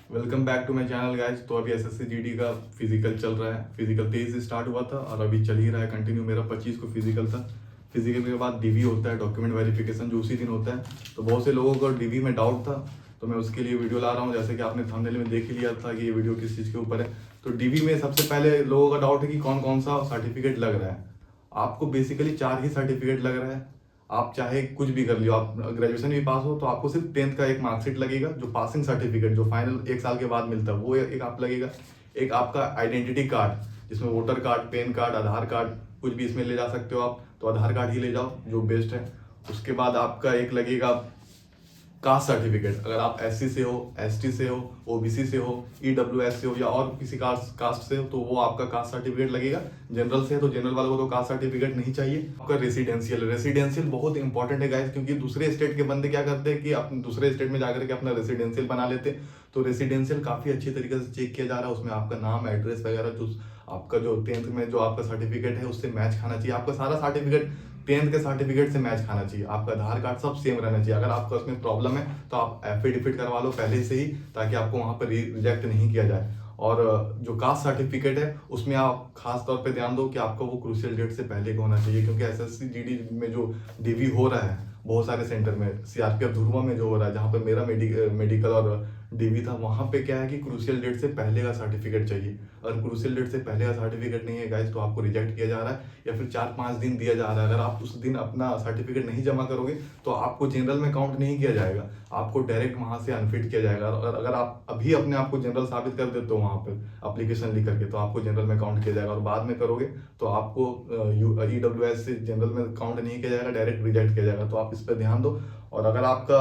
Welcome back to my channel guys. तो अभी SSC GD का फिजिकल चल रहा है। फिजिकल 23 से स्टार्ट हुआ था और अभी चल ही रहा है कंटिन्यू। मेरा 25 को फिजिकल था। फिजिकल के बाद डीवी होता है, डॉक्यूमेंट वेरिफिकेशन, जो उसी दिन होता है। तो बहुत से लोगों को डीवी में डाउट था, तो मैं उसके लिए वीडियो ला रहा हूँ। जैसे कि आपने थंबनेल में देख ही लिया था कि ये वीडियो किस चीज़ के ऊपर है। तो डीवी में सबसे पहले लोगों का डाउट है कि कौन कौन सा सर्टिफिकेट लग रहा है। आपको बेसिकली 4 ही सर्टिफिकेट लग रहा है। आप चाहे कुछ भी कर लियो, आप ग्रेजुएशन भी पास हो तो आपको सिर्फ 10th का एक मार्कशीट लगेगा, जो पासिंग सर्टिफिकेट जो फाइनल 1 साल के बाद मिलता है वो एक आप लगेगा। एक आपका आइडेंटिटी कार्ड, जिसमें वोटर कार्ड, पैन कार्ड, आधार कार्ड, कुछ भी इसमें ले जा सकते हो आप, तो आधार कार्ड ही ले जाओ जो बेस्ट है। उसके बाद आपका एक लगेगा कास्ट सर्टिफिकेट। अगर आप एससी से हो, एसटी से हो, ओबीसी से हो, ईडब्ल्यूएस से हो या और किसी कास्ट से हो तो वो आपका कास्ट सर्टिफिकेट लगेगा। जनरल से है तो जनरल वालों को तो कास्ट सर्टिफिकेट नहीं चाहिए। आपका रेसिडेंशियल बहुत इंपॉर्टेंट है गाइस, क्योंकि दूसरे स्टेट के बंदे क्या करते हैं कि अपने दूसरे स्टेट में जाकर के अपना रेसिडेंशियल बना लेते हैं। तो रेसिडेंशियल काफी अच्छी तरीके से चेक किया जा रहा है। उसमें आपका नाम, एड्रेस वगैरह, जो आपका जो 10th में जो आपका सर्टिफिकेट है उससे मैच खाना चाहिए। आपका सारा सर्टिफिकेट 10th के सर्टिफिकेट से मैच खाना चाहिए। आपका आधार कार्ड सब सेम रहना चाहिए। अगर आपका उसमें प्रॉब्लम है तो आप एफिडेविट करवा लो पहले से ही, ताकि आपको वहां पर रिजेक्ट नहीं किया जाए। और जो कास्ट सर्टिफिकेट है उसमें आप खास तौर पे ध्यान दो कि आपका वो क्रूशियल डेट से पहले का होना चाहिए, क्योंकि एसएससी जीडी में जो डीवी हो रहा है बहुत सारे सेंटर में, सीआरपीएफ धुर्वा में जो हो रहा है, जहाँ पे मेरा मेडिकल और डीवी था, वहां पे क्या है कि क्रूशियल डेट से पहले का सर्टिफिकेट चाहिए। अगर क्रूशियल डेट से पहले का सर्टिफिकेट नहीं है गाइस तो आपको रिजेक्ट किया जा रहा है, या फिर 4-5 दिन दिया जा रहा है। अगर आप उस दिन अपना सर्टिफिकेट नहीं जमा करोगे तो आपको जनरल में काउंट नहीं किया जाएगा, आपको डायरेक्ट वहां से अनफिट किया जाएगा। और अगर आप अभी अपने आप को जनरल साबित कर देते हो वहां पर अप्लीकेशन लिख करके, तो आपको जनरल में काउंट किया जाएगा। और बाद में करोगे तो आपको ईडब्ल्यूएस से जनरल में काउंट नहीं किया जाएगा, डायरेक्ट रिजेक्ट किया जाएगा। तो आप इस पर ध्यान दो। और अगर आपका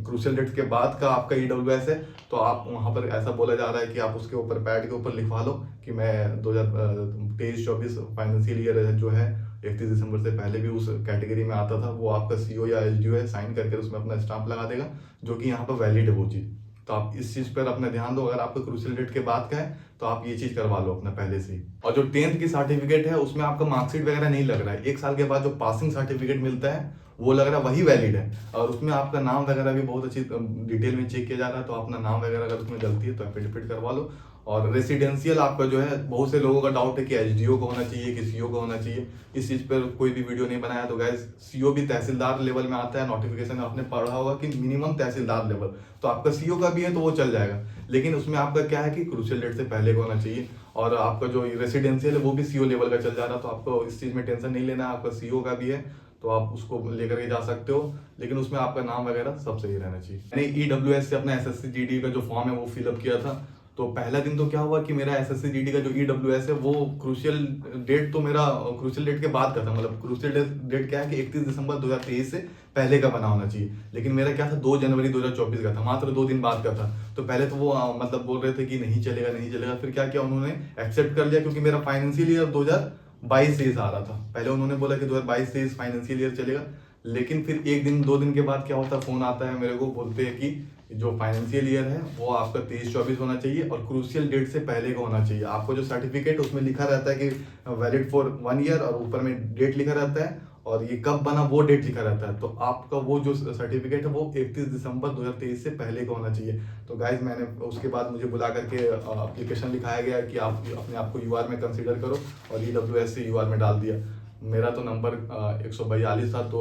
क्रूशियल डेट के बाद का आपका ईडब्ल्यूएस है तो आप वहां पर ऐसा बोला जा रहा है कि आप उसके ऊपर पैड के ऊपर लिखवा लो कि मैं 2023-24 फाइनेंशियल ईयर जो है 31 दिसंबर से पहले भी उस कैटेगरी में आता था। वो आपका सीओ या एसडीओ है, साइन करके उसमें अपना स्टाम्प लगा देगा, जो कि यहाँ पर वैलिड है वो चीज़। तो आप इस चीज पर अपना ध्यान दो। अगर आपका क्रूशियल डेट के बाद का है तो आप ये चीज करवा लो अपना पहले से ही। और जो 10th की सर्टिफिकेट है उसमें आपका मार्कशीट वगैरह नहीं लग रहा है। 1 साल के बाद जो पासिंग सर्टिफिकेट मिलता है वो लग रहा है वही वैलिड है, और उसमें आपका नाम वगैरह भी बहुत अच्छी डिटेल में चेक किया जा रहा है। तो अपना नाम वगैरह अगर उसमें गलती है तो एफिडेविट करवा लो। और रेसिडेंशियल आपका जो है, बहुत से लोगों का डाउट है कि एसडीओ का होना चाहिए कि सीओ का होना चाहिए। इस चीज पर कोई भी वीडियो नहीं बनाया। तो गाइस, सीओ भी तहसीलदार लेवल में आता है। नोटिफिकेशन आपने पढ़ा होगा कि मिनिमम तहसीलदार लेवल, तो आपका सीओ का भी है तो वो चल जाएगा। लेकिन उसमें आपका क्या है कि क्रूशियल डेट से पहले का होना चाहिए। और आपका जो रेसिडेंशियल है वो भी सीओ लेवल का चल जा रहा है, तो आपको इस चीज में टेंशन नहीं लेना है। आपका सीओ का भी है तो आप उसको लेकर के जा सकते हो, लेकिन उसमें आपका नाम वगैरह सब सही रहना चाहिए। मैंने ईडब्ल्यूएस से अपना एसएससी जीडी का जो फॉर्म है वो फिलअप किया था। तो पहला दिन तो क्या हुआ कि मेरा एसएससी जीडी का जो ईडब्ल्यूएस है वो क्रूशियल डेट तो मेरा क्रूशियल डेट के बाद का था। मतलब क्रूशियल डेट क्या है कि 31 दिसंबर 2023 से पहले का बना होना चाहिए, लेकिन मेरा क्या था 2 जनवरी 2024 का था, मात्र 2 दिन बाद का था। तो पहले तो वो मतलब बोल रहे थे कि नहीं चलेगा नहीं चलेगा। फिर क्या किया उन्होंने, एक्सेप्ट कर लिया, क्योंकि मेरा फाइनेंशियल ईयर 2022-23 आ रहा था। पहले उन्होंने बोला कि 2022-23 फाइनेंशियल ईयर चलेगा, लेकिन फिर 1 दिन 2 दिन के बाद क्या होता है, फोन आता है मेरे को, बोलते हैं कि जो फाइनेंशियल ईयर है वो आपका 23-24 होना चाहिए और क्रूशियल डेट से पहले का होना चाहिए। आपको जो सर्टिफिकेट उसमें लिखा रहता है कि वैलिड फॉर 1 ईयर, और ऊपर में डेट लिखा रहता है और ये कब बना वो डेट लिखा रहता है। तो आपका वो जो सर्टिफिकेट है वो 31 दिसंबर 2023 से पहले का होना चाहिए। तो गाइज, मैंने उसके बाद मुझे बुला करके एप्लीकेशन लिखाया गया कि आप अपने आप को यूआर में कंसीडर करो, और ईडब्ल्यूएस से यूआर में डाल दिया। मेरा तो नंबर 142 था, तो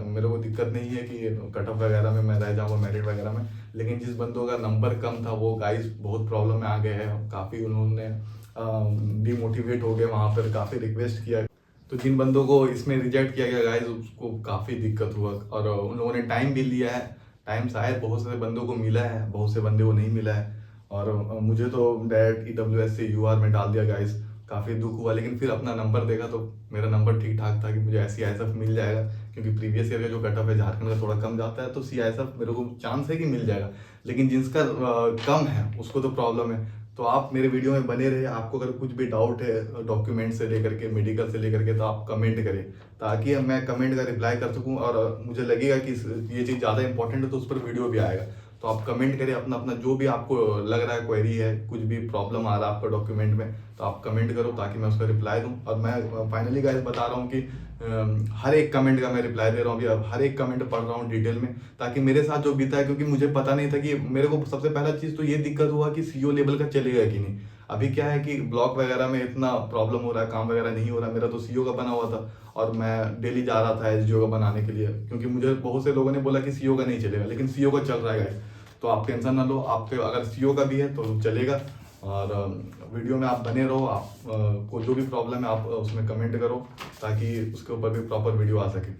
मेरे को दिक्कत नहीं है कि कट ऑफ वगैरह में मैं रह जाऊँगा, मेरिट वगैरह में। लेकिन जिस बंदों का नंबर कम था वो गाइस बहुत प्रॉब्लम में आ गए हैं। काफ़ी उन्होंने डिमोटिवेट हो गए, वहाँ पर काफ़ी रिक्वेस्ट किया। तो जिन बंदों को इसमें रिजेक्ट किया गया गाइस उसको काफ़ी दिक्कत हुआ, और उन लोगों ने टाइम भी लिया है। टाइम शायद बहुत सारे बंदों को मिला है, बहुत से बंदे को नहीं मिला है। और मुझे तो डायरेक्ट ईडब्ल्यूएस से यूआर में डाल दिया गाइस। काफ़ी दुख हुआ, लेकिन फिर अपना नंबर देखा तो मेरा नंबर ठीक ठाक था कि मुझे सीआईएसएफ मिल जाएगा, क्योंकि प्रीवियस ईयर का जो कट ऑफ है झारखंड का थोड़ा कम जाता है, तो सीआईएसएफ मेरे को चांस है कि मिल जाएगा। लेकिन जिसका कम है उसको तो प्रॉब्लम है। तो आप मेरे वीडियो में बने रहे। आपको अगर कुछ भी डाउट है डॉक्यूमेंट से लेकर के, मेडिकल से लेकर के, तो आप कमेंट करें, ताकि मैं कमेंट का रिप्लाई कर सकूं। और मुझे लगेगा कि ये चीज़ ज़्यादा इंपॉर्टेंट है तो उस पर वीडियो भी आएगा। तो आप कमेंट करें अपना अपना जो भी आपको लग रहा है, क्वेरी है, कुछ भी प्रॉब्लम आ रहा है आपका डॉक्यूमेंट में, तो आप कमेंट करो ताकि मैं उसका रिप्लाई दूं। और मैं फाइनली गाइस बता रहा हूं कि हर एक कमेंट का मैं रिप्लाई दे रहा हूँ अभी, अब हर एक कमेंट पढ़ रहा हूँ डिटेल में, ताकि मेरे साथ जो बीता है, क्योंकि मुझे पता नहीं था कि मेरे को सबसे पहला चीज़ तो ये दिक्कत हुआ कि सीईओ लेवल का चलेगा कि नहीं। अभी क्या है कि ब्लॉक वगैरह में इतना प्रॉब्लम हो रहा है, काम वगैरह नहीं हो रहा, मेरा तो सीईओ का बना हुआ था और मैं डेली जा रहा था एसडीओ का बनाने के लिए, क्योंकि मुझे बहुत से लोगों ने बोला कि सीईओ का नहीं चलेगा, लेकिन सीईओ का चल रहा है guys। तो आप टेंशन ना लो, आपके अगर सीईओ का भी है तो चलेगा। और वीडियो में आप बने रहो, आप को जो भी प्रॉब्लम है आप उसमें कमेंट करो ताकि उसके ऊपर भी प्रॉपर वीडियो आ सके।